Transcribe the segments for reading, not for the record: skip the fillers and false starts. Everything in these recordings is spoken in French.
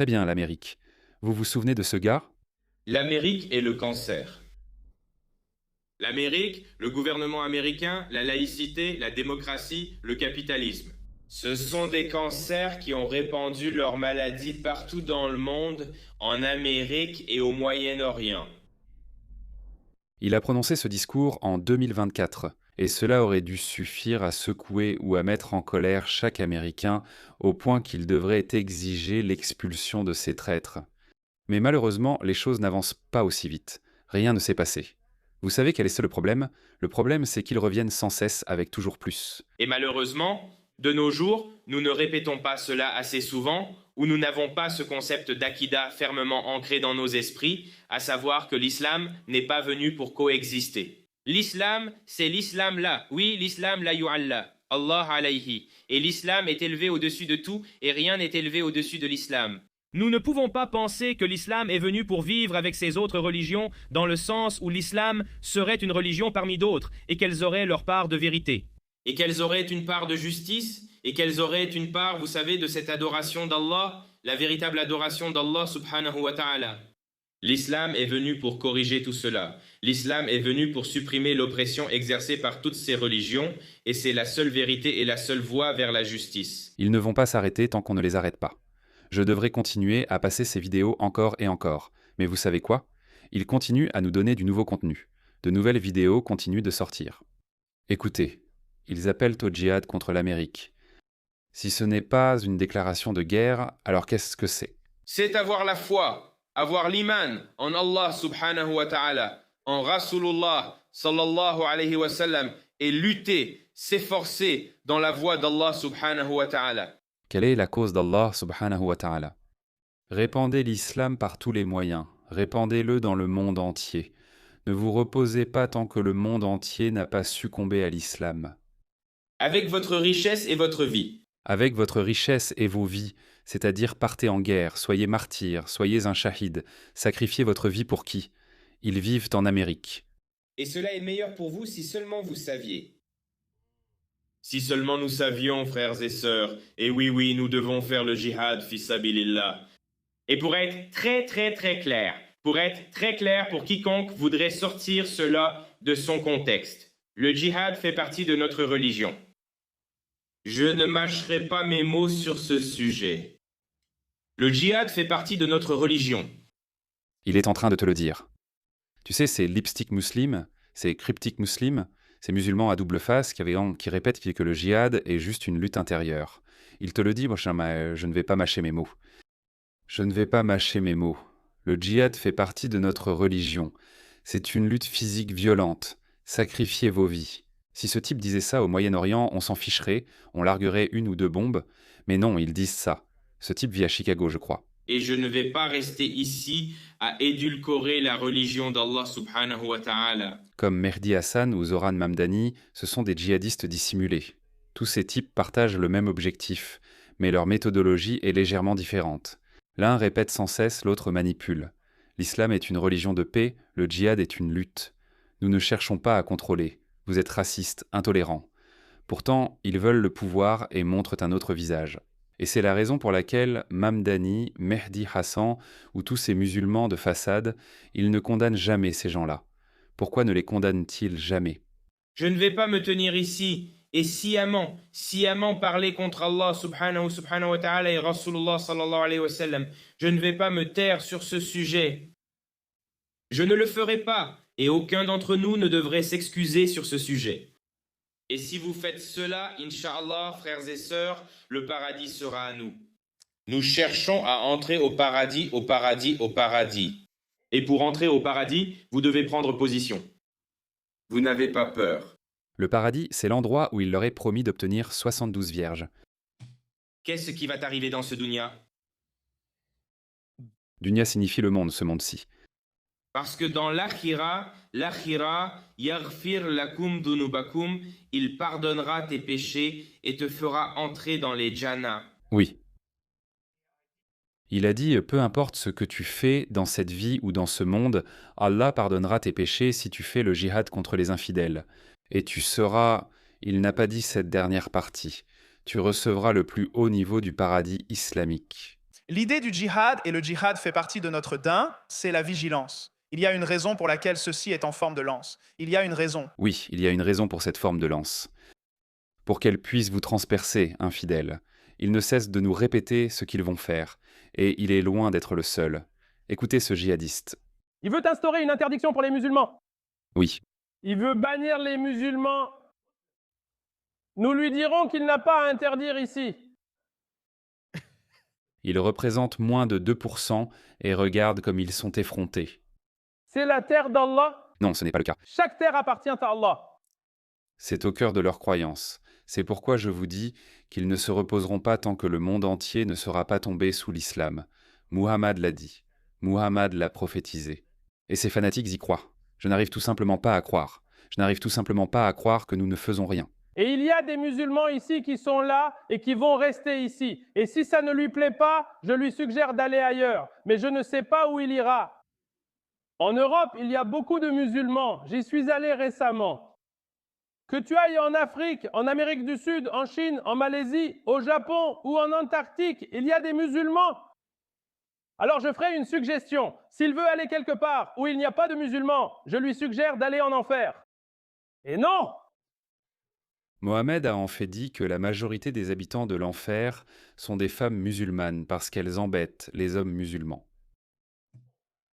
Très bien, l'Amérique. Vous vous souvenez de ce gars? L'Amérique est le cancer. L'Amérique, le gouvernement américain, la laïcité, la démocratie, le capitalisme. Ce sont des cancers qui ont répandu leur maladie partout dans le monde, en Amérique et au Moyen-Orient. Il a prononcé ce discours en 2024, et cela aurait dû suffire à secouer ou à mettre en colère chaque Américain au point qu'il devrait exiger l'expulsion de ces traîtres. Mais malheureusement, les choses n'avancent pas aussi vite. Rien ne s'est passé. Vous savez quel est le problème? Le problème, c'est qu'ils reviennent sans cesse avec toujours plus. Et malheureusement, de nos jours, nous ne répétons pas cela assez souvent, ou nous n'avons pas ce concept d'Aqida fermement ancré dans nos esprits, à savoir que l'islam n'est pas venu pour coexister. L'islam, c'est l'islam là. Oui, l'islam la yu'alla. Allah alayhi. Et l'islam est élevé au-dessus de tout, et rien n'est élevé au-dessus de l'islam. Nous ne pouvons pas penser que l'islam est venu pour vivre avec ces autres religions dans le sens où l'islam serait une religion parmi d'autres et qu'elles auraient leur part de vérité. Et qu'elles auraient une part de justice et qu'elles auraient une part, vous savez, de cette adoration d'Allah, la véritable adoration d'Allah subhanahu wa ta'ala. L'islam est venu pour corriger tout cela. L'islam est venu pour supprimer l'oppression exercée par toutes ces religions et c'est la seule vérité et la seule voie vers la justice. Ils ne vont pas s'arrêter tant qu'on ne les arrête pas. Je devrais continuer à passer ces vidéos encore et encore. Mais vous savez quoi? Ils continuent à nous donner du nouveau contenu. De nouvelles vidéos continuent de sortir. Écoutez, ils appellent au djihad contre l'Amérique. Si ce n'est pas une déclaration de guerre, alors qu'est-ce que c'est? C'est avoir la foi, avoir l'iman en Allah subhanahu wa ta'ala, en Rasulullah sallallahu alayhi wa sallam, et lutter, s'efforcer dans la voie d'Allah subhanahu wa ta'ala. Quelle est la cause d'Allah subhanahu wa ta'ala? Répandez l'islam par tous les moyens, répandez-le dans le monde entier. Ne vous reposez pas tant que le monde entier n'a pas succombé à l'islam. Avec votre richesse et votre vie. Avec votre richesse et vos vies, c'est-à-dire partez en guerre, soyez martyrs, soyez un shahid, sacrifiez votre vie pour qui? Ils vivent en Amérique. Et cela est meilleur pour vous si seulement vous saviez. Si seulement nous savions, frères et sœurs, et oui, nous devons faire le jihad fi sabilillah. Et pour être très clair, pour quiconque voudrait sortir cela de son contexte, le djihad fait partie de notre religion. Je ne mâcherai pas mes mots sur ce sujet. Le djihad fait partie de notre religion. Il est en train de te le dire. Tu sais, ces lipstick muslims, ces cryptic muslims, ces musulmans à double face qui répètent que le djihad est juste une lutte intérieure. Il te le dit, je ne vais pas mâcher mes mots. Je ne vais pas mâcher mes mots. Le djihad fait partie de notre religion. C'est une lutte physique violente. Sacrifiez vos vies. Si ce type disait ça au Moyen-Orient, on s'en ficherait, on larguerait une ou deux bombes. Mais non, ils disent ça. Ce type vit à Chicago, je crois. Et je ne vais pas rester ici à édulcorer la religion d'Allah subhanahu wa ta'ala. Comme Mehdi Hassan ou Zoran Mamdani, ce sont des djihadistes dissimulés. Tous ces types partagent le même objectif, mais leur méthodologie est légèrement différente. L'un répète sans cesse, l'autre manipule. L'islam est une religion de paix, le djihad est une lutte. Nous ne cherchons pas à contrôler. Vous êtes racistes, intolérants. Pourtant, ils veulent le pouvoir et montrent un autre visage. Et c'est la raison pour laquelle Mamdani, Mehdi Hassan ou tous ces musulmans de façade, ils ne condamnent jamais ces gens-là. Pourquoi ne les condamnent-ils jamais? Je ne vais pas me tenir ici et sciemment parler contre Allah subhanahu wa ta'ala et Rasulullah sallallahu alayhi wa sallam. Je ne vais pas me taire sur ce sujet. Je ne le ferai pas et aucun d'entre nous ne devrait s'excuser sur ce sujet. Et si vous faites cela, Inch'Allah, frères et sœurs, le paradis sera à nous. Nous cherchons à entrer au paradis. Et pour entrer au paradis, vous devez prendre position. Vous n'avez pas peur. Le paradis, c'est l'endroit où il leur est promis d'obtenir 72 vierges. Qu'est-ce qui va t'arriver dans ce dunya? Dunya signifie le monde, ce monde-ci. Parce que dans l'akhira, yaghfir lakum dunubakum, il pardonnera tes péchés et te fera entrer dans les jannahs. Oui. Il a dit, peu importe ce que tu fais dans cette vie ou dans ce monde, Allah pardonnera tes péchés si tu fais le jihad contre les infidèles. Et tu seras, il n'a pas dit cette dernière partie, tu recevras le plus haut niveau du paradis islamique. L'idée du djihad, et le djihad fait partie de notre din, c'est la vigilance. Il y a une raison pour laquelle ceci est en forme de lance. Il y a une raison. Oui, il y a une raison pour cette forme de lance. Pour qu'elle puisse vous transpercer, infidèles. Ils ne cessent de nous répéter ce qu'ils vont faire, et il est loin d'être le seul. Écoutez ce djihadiste. Il veut instaurer une interdiction pour les musulmans. Oui, Il veut bannir les musulmans. Nous lui dirons qu'il n'a pas à interdire ici. ils représentent moins de 2% et regardent comme ils sont effrontés. C'est la terre d'Allah. Non, ce n'est pas le cas. Chaque terre appartient à Allah. C'est au cœur de leur croyance. C'est pourquoi je vous dis qu'ils ne se reposeront pas tant que le monde entier ne sera pas tombé sous l'islam. Muhammad l'a dit. Muhammad l'a prophétisé. Et ces fanatiques y croient. Je n'arrive tout simplement pas à croire. Je n'arrive tout simplement pas à croire que nous ne faisons rien. Et il y a des musulmans ici qui sont là et qui vont rester ici. Et si ça ne lui plaît pas, je lui suggère d'aller ailleurs. Mais je ne sais pas où il ira. En Europe, il y a beaucoup de musulmans. J'y suis allé récemment. Que tu ailles en Afrique, en Amérique du Sud, en Chine, en Malaisie, au Japon ou en Antarctique, il y a des musulmans. Alors je ferai une suggestion. S'il veut aller quelque part où il n'y a pas de musulmans, je lui suggère d'aller en enfer. Et non! Mohammed a en fait dit que la majorité des habitants de l'enfer sont des femmes musulmanes parce qu'elles embêtent les hommes musulmans.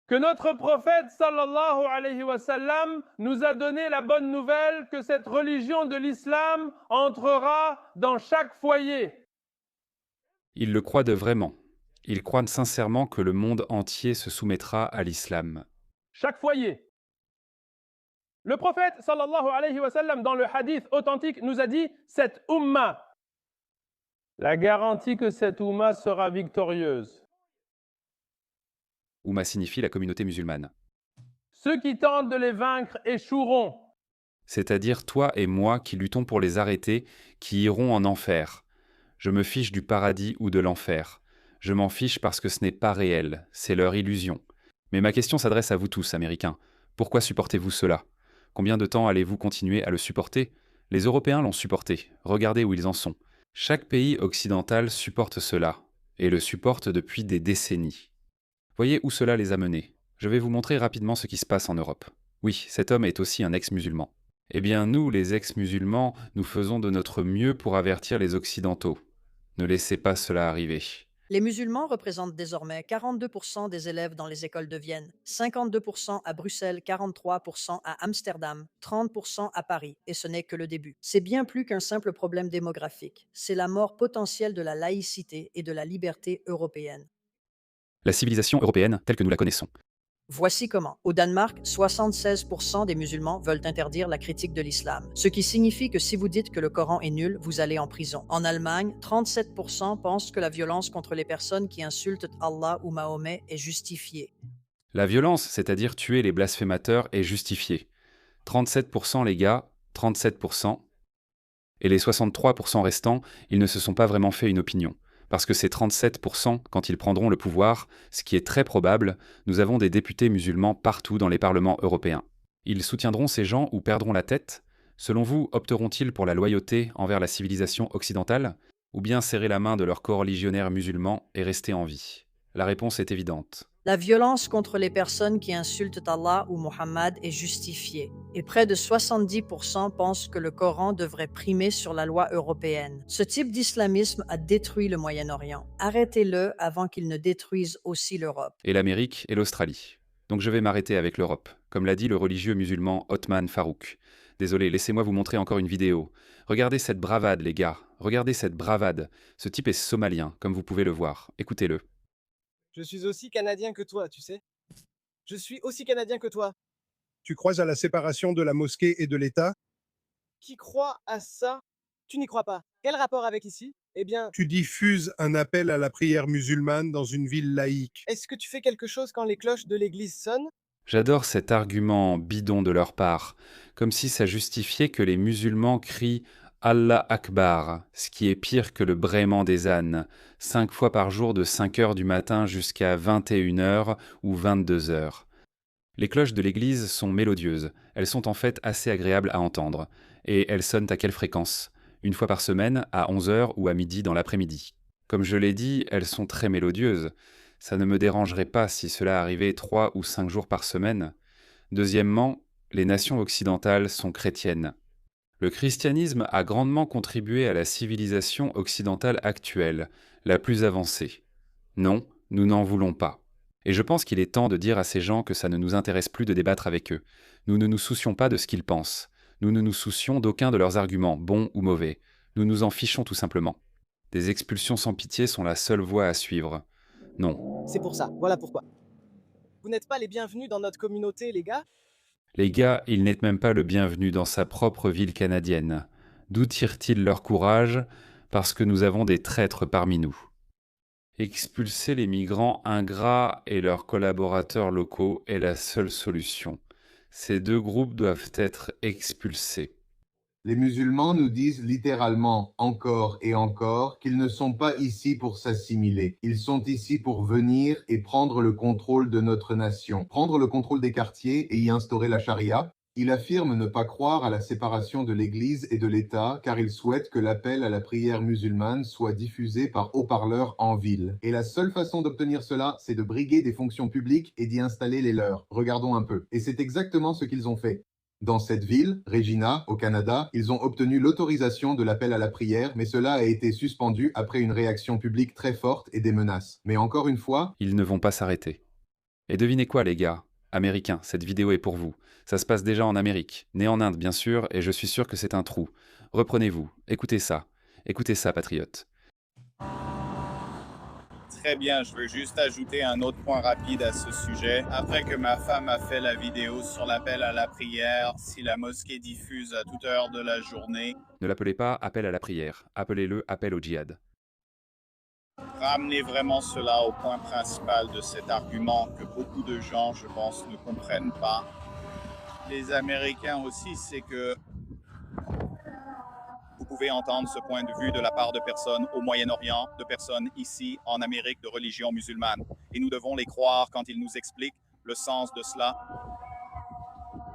Que notre prophète sallallahu alayhi wa sallam nous a donné la bonne nouvelle que cette religion de l'islam entrera dans chaque foyer. Ils le croient de vraiment. Ils croient sincèrement que le monde entier se soumettra à l'islam. Chaque foyer. Le prophète sallallahu alayhi wa sallam dans le hadith authentique nous a dit cette umma. La garantie que cette umma sera victorieuse. Oumma signifie la communauté musulmane. Ceux qui tentent de les vaincre échoueront. C'est-à-dire toi et moi qui luttons pour les arrêter, qui iront en enfer. Je me fiche du paradis ou de l'enfer. Je m'en fiche parce que ce n'est pas réel, c'est leur illusion. Mais ma question s'adresse à vous tous, Américains. Pourquoi supportez-vous cela ? Combien de temps allez-vous continuer à le supporter ? Les Européens l'ont supporté, regardez où ils en sont. Chaque pays occidental supporte cela, et le supporte depuis des décennies. Voyez où cela les a menés. Je vais vous montrer rapidement ce qui se passe en Europe. Oui, cet homme est aussi un ex-musulman. Eh bien, nous, les ex-musulmans, nous faisons de notre mieux pour avertir les Occidentaux. Ne laissez pas cela arriver. Les musulmans représentent désormais 42% des élèves dans les écoles de Vienne, 52% à Bruxelles, 43% à Amsterdam, 30% à Paris, et ce n'est que le début. C'est bien plus qu'un simple problème démographique, c'est la mort potentielle de la laïcité et de la liberté européenne. La civilisation européenne telle que nous la connaissons. Voici comment. Au Danemark, 76% des musulmans veulent interdire la critique de l'islam, ce qui signifie que si vous dites que le Coran est nul, vous allez en prison. En Allemagne, 37% pensent que la violence contre les personnes qui insultent Allah ou Mahomet est justifiée. La violence, c'est-à-dire tuer les blasphémateurs, est justifiée. 37% les gars, 37%. Et les 63% restants, ils ne se sont pas vraiment fait une opinion. Parce que ces 37%, quand ils prendront le pouvoir, ce qui est très probable, nous avons des députés musulmans partout dans les parlements européens. Ils soutiendront ces gens ou perdront la tête ? Selon vous, opteront-ils pour la loyauté envers la civilisation occidentale ? Ou bien serrer la main de leurs coreligionnaires musulmans et rester en vie ? La réponse est évidente. La violence contre les personnes qui insultent Allah ou Mohammed est justifiée, et près de 70% pensent que le Coran devrait primer sur la loi européenne. Ce type d'islamisme a détruit le Moyen-Orient. Arrêtez-le avant qu'il ne détruise aussi l'Europe. Et l'Amérique et l'Australie. Donc je vais m'arrêter avec l'Europe, comme l'a dit le religieux musulman Othman Farouk. Désolé, laissez-moi vous montrer encore une vidéo. Regardez cette bravade, les gars. Regardez cette bravade. Ce type est somalien, comme vous pouvez le voir. Écoutez-le. Je suis aussi canadien que toi, tu sais. Je suis aussi canadien que toi. Tu crois à la séparation de la mosquée et de l'État? Qui croit à ça? Tu n'y crois pas. Quel rapport avec ici? Eh bien, Tu diffuses un appel à la prière musulmane dans une ville laïque. est-ce que tu fais quelque chose quand les cloches de l'église sonnent? J'adore cet argument bidon de leur part, comme si ça justifiait que les musulmans crient Allah Akbar, ce qui est pire que le braiement des ânes, 5 fois par jour de 5 heures du matin jusqu'à 21 heures ou 22 heures. Les cloches de l'église sont mélodieuses, elles sont en fait assez agréables à entendre. Et elles sonnent à quelle fréquence ? Une fois par semaine, à 11 heures ou à midi dans l'après-midi. Comme je l'ai dit, elles sont très mélodieuses. Ça ne me dérangerait pas si cela arrivait 3 ou 5 jours par semaine. Deuxièmement, les nations occidentales sont chrétiennes. Le christianisme a grandement contribué à la civilisation occidentale actuelle, la plus avancée. Non, nous n'en voulons pas. Et je pense qu'il est temps de dire à ces gens que ça ne nous intéresse plus de débattre avec eux. Nous ne nous soucions pas de ce qu'ils pensent. Nous ne nous soucions d'aucun de leurs arguments, bons ou mauvais. Nous nous en fichons tout simplement. Des expulsions sans pitié sont la seule voie à suivre. Non. C'est pour ça, voilà pourquoi. Vous n'êtes pas les bienvenus dans notre communauté, les gars? Les gars, il n'est même pas le bienvenu dans sa propre ville canadienne. D'où tirent-ils leur courage? Parce que nous avons des traîtres parmi nous. Expulser les migrants ingrats et leurs collaborateurs locaux est la seule solution. Ces deux groupes doivent être expulsés. Les musulmans nous disent littéralement encore et encore qu'ils ne sont pas ici pour s'assimiler. Ils sont ici pour venir et prendre le contrôle de notre nation, prendre le contrôle des quartiers et y instaurer la charia. Il affirme ne pas croire à la séparation de l'Église et de l'État car il souhaite que l'appel à la prière musulmane soit diffusé par haut-parleurs en ville. Et la seule façon d'obtenir cela, c'est de briguer des fonctions publiques et d'y installer les leurs. Regardons un peu. Et c'est exactement ce qu'ils ont fait. Dans cette ville, Regina, au Canada, ils ont obtenu l'autorisation de l'appel à la prière, mais cela a été suspendu après une réaction publique très forte et des menaces. Mais encore une fois, Ils ne vont pas s'arrêter. Et devinez quoi, les gars? Américains, cette vidéo est pour vous. Ça se passe déjà en Amérique, né en Inde bien sûr, et je suis sûr que c'est un trou. Reprenez-vous, écoutez ça, patriotes. Très bien, je veux juste ajouter un autre point rapide à ce sujet. Après que ma femme a fait la vidéo sur l'appel à la prière, si la mosquée diffuse à toute heure de la journée, Ne l'appelez pas appel à la prière, appelez-le appel au djihad. ramenez vraiment cela au point principal de cet argument que beaucoup de gens, je pense, ne comprennent pas. Les Américains aussi, c'est que vous pouvez entendre ce point de vue de la part de personnes au Moyen-Orient, de personnes ici en Amérique de religion musulmane. Et nous devons les croire quand ils nous expliquent le sens de cela.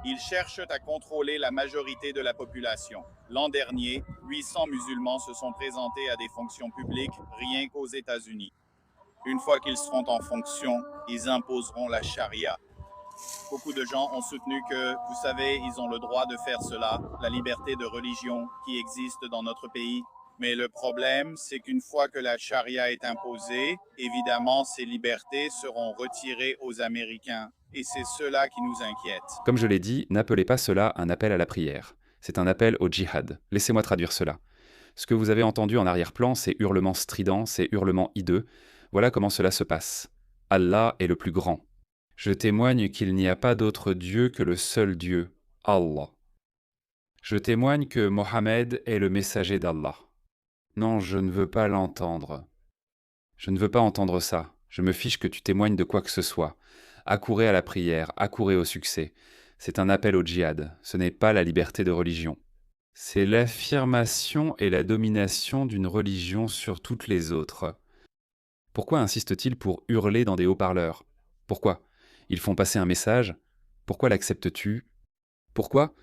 Ils cherchent à contrôler la majorité de la population. L'an dernier, 800 musulmans se sont présentés à des fonctions publiques rien qu'aux États-Unis. Une fois qu'ils seront en fonction, ils imposeront la charia. Beaucoup de gens ont soutenu que, vous savez, ils ont le droit de faire cela, la liberté de religion qui existe dans notre pays. Mais le problème, c'est qu'une fois que la charia est imposée, évidemment, ces libertés seront retirées aux Américains. Et c'est cela qui nous inquiète. Comme je l'ai dit, n'appelez pas cela un appel à la prière. C'est un appel au djihad. Laissez-moi traduire cela. Ce que vous avez entendu en arrière-plan, ces hurlements stridents, ces hurlements hideux, voilà comment cela se passe. Allah est le plus grand. Je témoigne qu'il n'y a pas d'autre Dieu que le seul Dieu, Allah. Je témoigne que Mohammed est le messager d'Allah. Non, je ne veux pas l'entendre. Je ne veux pas entendre ça. Je me fiche que tu témoignes de quoi que ce soit. Accourez à la prière, accourez au succès. C'est un appel au djihad, ce n'est pas la liberté de religion. C'est l'affirmation et la domination d'une religion sur toutes les autres. Pourquoi insiste-t-il pour hurler dans des haut-parleurs? Pourquoi? Ils font passer un message. Pourquoi l'acceptes-tu? Pourquoi?